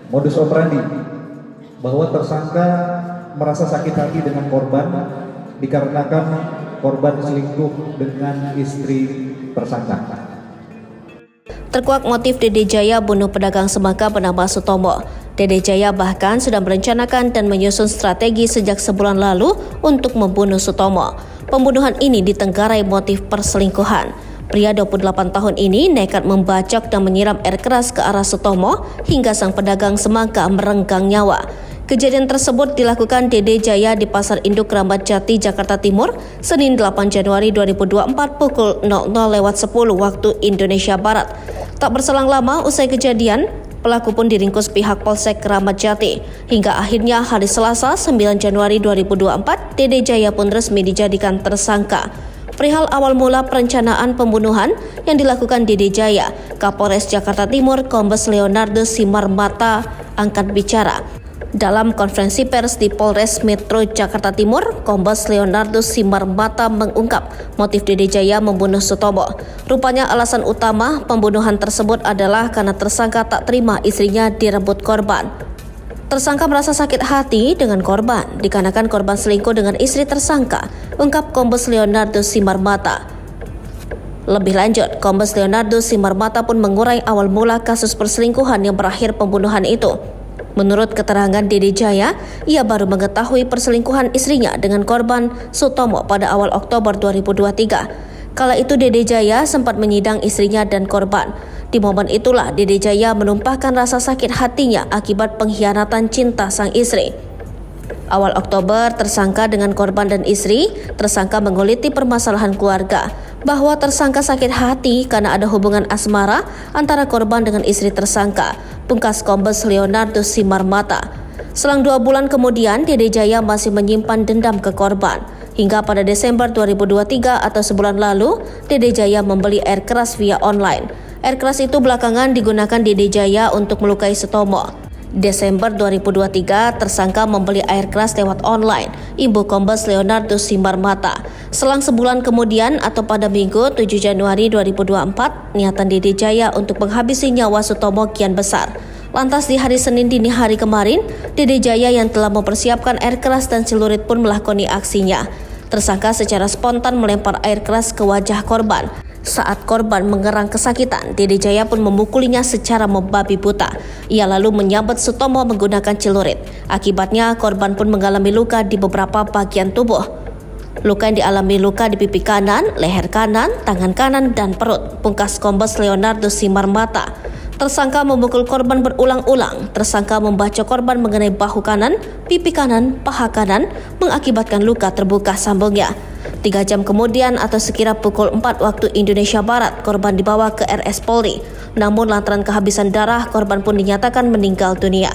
Modus operandi bahwa tersangka merasa sakit hati dengan korban dikarenakan korban selingkuh dengan istri tersangka. Terkuak motif Dede Jaya bunuh pedagang semangka bernama Sutomo. Dede Jaya bahkan sudah merencanakan dan menyusun strategi sejak sebulan lalu untuk membunuh Sutomo. Pembunuhan ini ditenggarai motif perselingkuhan. Pria 28 tahun ini nekat membacok dan menyiram air keras ke arah Sutomo hingga sang pedagang semangka merenggang nyawa. Kejadian tersebut dilakukan Dede Jaya di Pasar Induk Keramat Jati, Jakarta Timur, Senin 8 Januari 2024 pukul 00.10 waktu Indonesia Barat. Tak berselang lama usai kejadian, pelaku pun diringkus pihak Polsek Keramat Jati. Hingga akhirnya hari Selasa 9 Januari 2024, Dede Jaya pun resmi dijadikan tersangka. Perihal awal mula perencanaan pembunuhan yang dilakukan Dede Jaya, Kapolres Jakarta Timur Kombes Leonardo Simarmata angkat bicara. Dalam konferensi pers di Polres Metro Jakarta Timur, Kombes Leonardo Simarmata mengungkap motif Dede Jaya membunuh Sutomo. Rupanya alasan utama pembunuhan tersebut adalah karena tersangka tak terima istrinya direbut korban. Tersangka merasa sakit hati dengan korban dikarenakan korban selingkuh dengan istri tersangka, ungkap Kombes Leonardo Simarmata. Lebih lanjut, Kombes Leonardo Simarmata pun mengurai awal mula kasus perselingkuhan yang berakhir pembunuhan itu. Menurut keterangan Dede Jaya, ia baru mengetahui perselingkuhan istrinya dengan korban Sutomo pada awal Oktober 2023. Kala itu Dede Jaya sempat menyidang istrinya dan korban. Di momen itulah Dede Jaya menumpahkan rasa sakit hatinya akibat pengkhianatan cinta sang istri. Awal Oktober, tersangka dengan korban dan istri, tersangka menguliti permasalahan keluarga, bahwa tersangka sakit hati karena ada hubungan asmara antara korban dengan istri tersangka, pungkas Kombes Leonardo Simarmata. Selang 2 bulan kemudian, Dede Jaya masih menyimpan dendam ke korban. Hingga pada Desember 2023 atau sebulan lalu, Dede Jaya membeli air keras via online. Air keras itu belakangan digunakan Dede Jaya untuk melukai Sutomo. Desember 2023, tersangka membeli air keras lewat online, Ibu Kombes Leonardo Simarmata. Selang sebulan kemudian atau pada Minggu 7 Januari 2024, niatan Dede Jaya untuk menghabisi nyawa Sutomo kian besar. Lantas di hari Senin dini hari kemarin, Dede Jaya yang telah mempersiapkan air keras dan celurit pun melakoni aksinya. Tersangka secara spontan melempar air keras ke wajah korban. Saat korban mengerang kesakitan, Dede Jaya pun memukulinya secara membabi buta. Ia lalu menyabet Sutomo menggunakan celurit. Akibatnya korban pun mengalami luka di beberapa bagian tubuh. Luka yang dialami luka di pipi kanan, leher kanan, tangan kanan, dan perut, pungkas Kombes Leonardo Simarmata. Tersangka memukul korban berulang-ulang. Tersangka membacok korban mengenai bahu kanan, pipi kanan, paha kanan, mengakibatkan luka terbuka, sambungnya. 3 jam kemudian atau sekira pukul 4 waktu Indonesia Barat, korban dibawa ke RS Polri. Namun lantaran kehabisan darah, korban pun dinyatakan meninggal dunia.